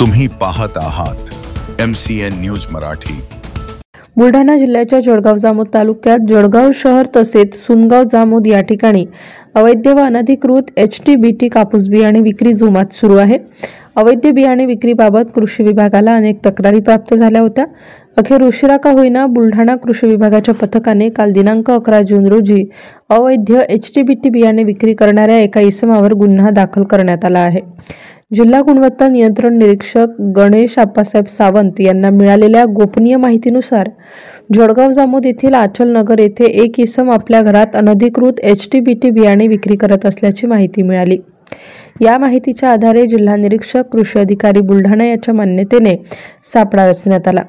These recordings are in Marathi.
तुम्ही पाहत आहात MCN न्यूज मराठी। बुलढाणा जिल्ह्याच्या जळगाव जामोद तालुक्यात जळगाव शहर तसेच सुनगाव जामोद या ठिकाणी अवैध व अनधिकृत HTBT कापूस बियाणे विक्री जोमात सुरू आहे। अवैध बियाणे विक्रीबाबत कृषी विभागाला अनेक तक्रारी प्राप्त झाल्या होत्या। अखेर उशिरा का होईना बुलढाणा कृषी विभागाच्या पथकाने काल दिनांक 11 जून रोजी अवैध HTBT बियाणे विक्री करणाऱ्या एका इसमावर गुन्हा दाखल करण्यात आला आहे। जिल्हा गुणवत्ता नियंत्रण निरीक्षक गणेश आप्पासाहेब सावंत यांना मिळालेल्या गोपनीय माहितीनुसार जळगाव जामोद येथील आचल नगर येथे एक इसम आपल्या घरात अनधिकृत HTBT बियाणे विक्री करत असल्याची माहिती मिळाली। या माहितीच्या आधारे जिल्हा निरीक्षक कृषी अधिकारी बुलढाणा याच्या मान्यतेने सापळा रचण्यात आला।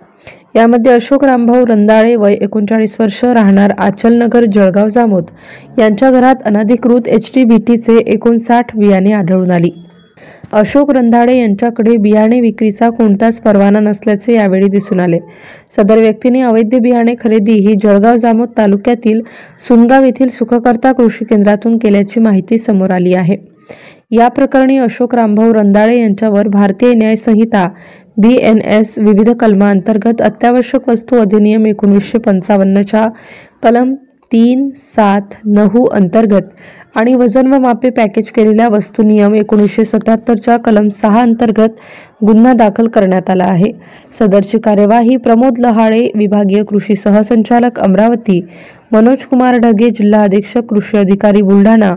यामध्ये अशोक रामभाऊ रंदाळे वय 39 वर्ष राहणार आचल नगर जळगाव जामोद यांच्या घरात अनधिकृत HTBTचे 59 बियाणे आढळून आली। अशोक रंधाडे यांच्याकडे बियाणे विक्रीचा कोणताच परवाना नसल्याचे यावेळी दिसून आले। सदर व्यक्तीने अवैध बियाणे खरेदी ही जळगाव जामोद तालुक्यातील सुनगाव येथील सुखकर्ता कृषी केंद्रातून केल्याची माहिती समोर आली आहे। या प्रकरणी अशोक रामभाऊ रंधाडे यांच्यावर भारतीय न्याय संहिता BNS विविध कलमांतर्गत अत्यावश्यक वस्तू अधिनियम 1955 च्या कलम 3, 7, 9 अंतर्गत आणि वजन व मापे पॅकेज केलेल्या वस्तू नियम 1977 च्या कलम 6 अंतर्गत गुन्हा दाखल करण्यात आला आहे। सदरची कार्यवाही प्रमोद लहाळे विभागीय कृषी सहसंचालक अमरावती, मनोज कुमार ढगे जिल्हा अधीक्षक कृषी अधिकारी बुलढाणा,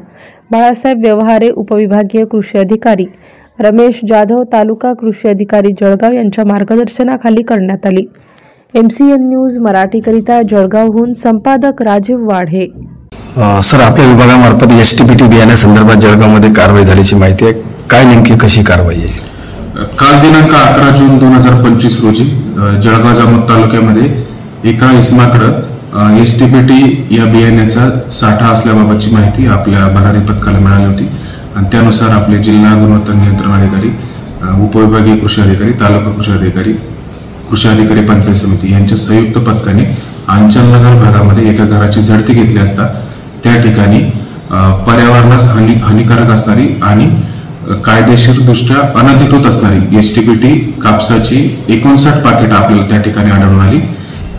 बाळासाहेब व्यवहारे उपविभागीय कृषी अधिकारी, रमेश जाधव तालुका कृषी अधिकारी जळगाव यांच्या मार्गदर्शनाखाली करण्यात आली। MCN न्यूज मराठीकरिता जळगावहून संपादक राजीव वाढे। सर, आपल्या विभागामार्फत HTBT बियाण्या संदर्भात जळगावमध्ये कारवाई झाल्याची माहिती आहे, काय नेमकी कशी कारवाई आहे? काल दिनांक 11 जून 2025 रोजी जळगाव जामोद तालुक्यामध्ये एका इसमाकडे HTBT या बियाण्याचा साठा असल्याबाबतची माहिती आपल्या भरारी पथकाला मिळाली होती आणि त्यानुसार आपले जिल्हा गुणवत्ता नियंत्रण अधिकारी, उपविभागीय कृषी अधिकारी, तालुका कृषी अधिकारी, कृषी अधिकारी पंचायत समिती यांच्या संयुक्त पथकाने आंचलनगर भागामध्ये एका घराची झडती घेतली असता त्या ठिकाणी पर्यावरणास हानिकारक असणारी आणि कायदेशीरदृष्ट्या अनधिकृत असणारी HTBT कापसाची 59 पाकिट आपल्याला त्या ठिकाणी आढळून आली।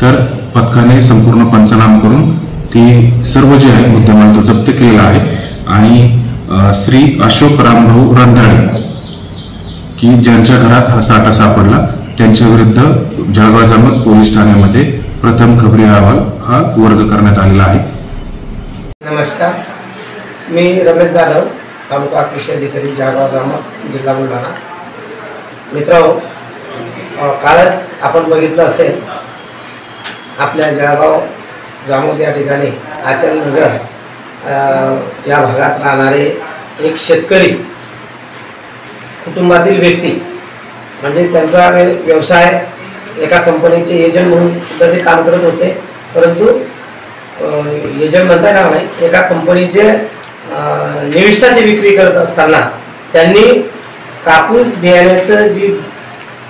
तर पथकाने संपूर्ण पंचनामा करून ती सर्व जे आहे मुद्देमाल तो जप्त केलेला आहे आणि श्री अशोक रामभाऊ रंधाळे की ज्यांच्या घरात हा साठा सापडला त्यांच्या विरुद्ध जळगाव जामोद पोलीस ठाण्यामध्ये प्रथम खबरी अहवाल हा वर्ग करण्यात आलेला आहे। नमस्कार, मी रमेश जाधव, तालुका कृषी अधिकारी जळगाव जामोद, जिल्हा बुलढाणा। मित्रांनो, कालच आपण बघितलं असेल आपल्या जळगाव जामोद या ठिकाणी आचल नगर या भागात राहणारे एक शेतकरी कुटुंबातील व्यक्ती, म्हणजे त्यांचा व्यवसाय एका कंपनीचे एजंट म्हणून सुद्धा ते काम करत होते, परंतु एजंट म्हणता येणार नाही, एका कंपनीचे निविष्ठाची विक्री करत असताना त्यांनी कापूस बियाण्याचं जी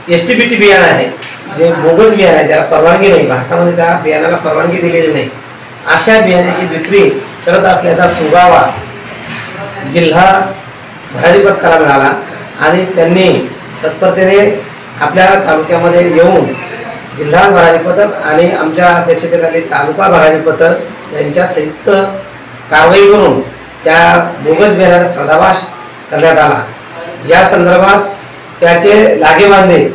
HTBT बियाणं आहे, जे बोगस बियाणं आहे, ज्याला परवानगी नाही, भारतामध्ये त्या बियाण्याला परवानगी दिलेली नाही, अशा बियाण्याची विक्री करत असल्याचा सुगावा जिल्हा भरारी पथकाला मिळाला आणि त्यांनी तत्परतेने आपल्या तालुक्यामध्ये येऊन जिल्हा भरारी पथक आणि आमच्या अध्यक्षतेखाली तालुका भरारी पथक यांच्या संयुक्त कारवाई करून त्या बोगस बियाण्याचा पर्दाफाश करण्यात आला। या संदर्भात त्याचे लागेबांधे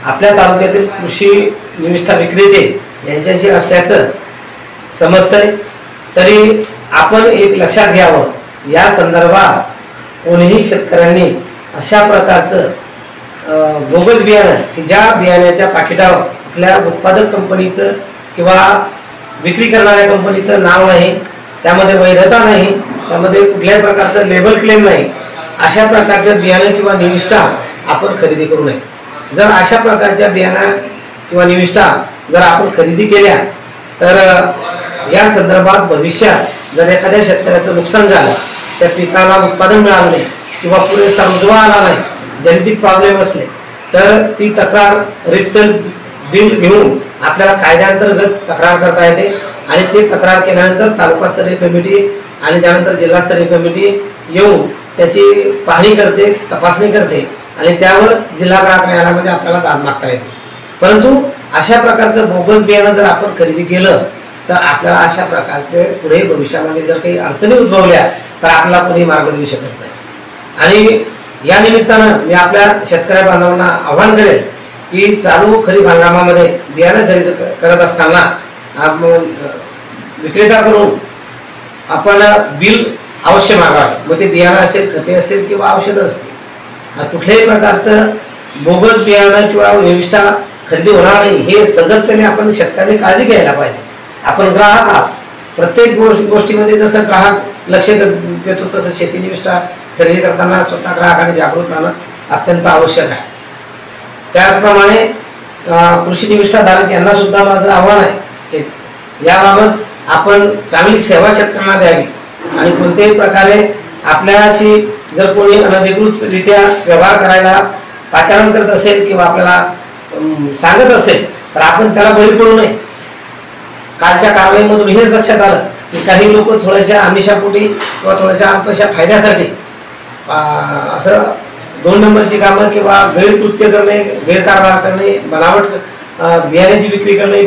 आपल्या तालुक्यातील कृषी निविष्ठा विक्रेते यांच्याशी असल्याचं समजतंय। तरी आपण एक लक्षात घ्यावं, या संदर्भात कोणीही शेतकऱ्यांनी अशा प्रकारचं बोगस बियाणं की ज्या बियाण्याच्या पाकिटावर कुठल्या उत्पादक कंपनीचं किंवा विक्री करणाऱ्या कंपनीचं नाव नाही, त्यामध्ये वैधता नाही, त्यामध्ये कुठल्याही प्रकारचं लेबल क्लेम नाही, अशा प्रकारचं बियाणं किंवा निविष्ठा आपण खरेदी करू नये। जर अशा प्रकारच्या बियाणं किंवा निविष्ठा जर आपण खरेदी केल्या तर या संदर्भात भविष्यात जर एखाद्या शेतकऱ्याचं नुकसान झालं, त्या पिकाला उत्पादन मिळालं नाही किंवा पुरेसा रुजवा आला नाही, जेनेटिक प्रॉब्लेम असले तर ती तक्रार रिसेल बिल घेऊन आपल्याला कायद्याअंतर्गत तक्रार करता येते आणि ते तक्रार केल्यानंतर तालुकास्तरीय कमिटी आणि त्यानंतर जिल्हास्तरीय कमिटी येऊन त्याची पाहणी करते, तपासणी करते आणि त्यावर जिल्हा ग्राहक न्यायालयामध्ये आपल्याला दाद मागता येते. परंतु अशा प्रकारचं बोगस बियाणं जर आपण खरेदी केलं तर आपल्याला अशा प्रकारचे पुढे भविष्यामध्ये जर काही अडचणी उद्भवल्या तर आपल्याला कोणी मार्ग देऊ शकत नाही. आणि या निमित्तानं मी आपल्या शेतकरी बांधवांना आव्हान करेल की चालू खरीप हंगामामध्ये बियाणं खरेदी करत असताना विक्रेत्याकडून आपण बिल अवश्य मागावे. मग ते बियाणं असेल, खते असेल किंवा औषधं असतील. कुठल्याही प्रकारचं बोगस बियाणं किंवा निविष्ठा खरेदी होणार नाही हे सजगतेने आपण शेतकऱ्यांनी काळजी घ्यायला पाहिजे. आपण ग्राहक आहात. प्रत्येक गोष्टीमध्ये जसं ग्राहक लक्ष देतो तसं शेती निविष्ठा खरेदी करताना स्वतः ग्राहकाने जागृत राहणं अत्यंत आवश्यक आहे. त्याचप्रमाणे कृषी निविष्ठाधारक यांना सुद्धा माझं आव्हान आहे की याबाबत आपण चांगली सेवा शेतकऱ्यांना द्यावी आणि कोणत्याही प्रकारे आपल्याशी जर कोणी अनधिकृतरित्या व्यवहार करायला पाचारण करत असेल किंवा आपल्याला सांगत असेल तर आपण त्याला बळी पडू नये. कालच्या कारवाईमधून हेच लक्षात आलं की काही लोक थोड्याशा आमिषापोटी किंवा थोड्याशा अल्पशा फायद्यासाठी असं 2 नंबरची कामं किंवा गैरकृत्य करणे, गैरकारभार करणे, बनावट बियाण्याची विक्री करणे,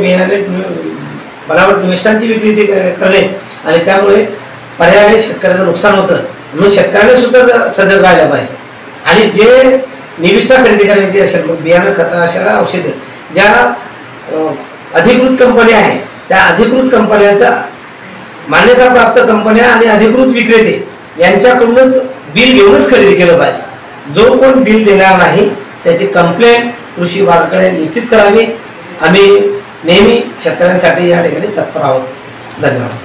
बनावट निविष्ठांची विक्री करणे आणि त्यामुळे पर्यायाने शेतकऱ्याचं नुकसान होतं. म्हणून शेतकऱ्याने सुद्धा सजग राहायला पाहिजे. आणि जे निविष्ठा खरेदी करायची असेल, मग बियाणं, खतं असेल, औषधे, ज्या अधिकृत कंपन्या आहेत त्या अधिकृत कंपन्यांचा मान्यताप्राप्त कंपन्या आणि अधिकृत विक्रेते यांच्याकडूनच बिल घेऊनच खरेदी केलं पाहिजे. जो कोण बिल देणार नाही त्याची कंप्लेंट कृषी विभागाकडे निश्चित करावी. आम्ही नेहमी शेतकऱ्यांसाठी या ठिकाणी तत्पर आहोत. धन्यवाद.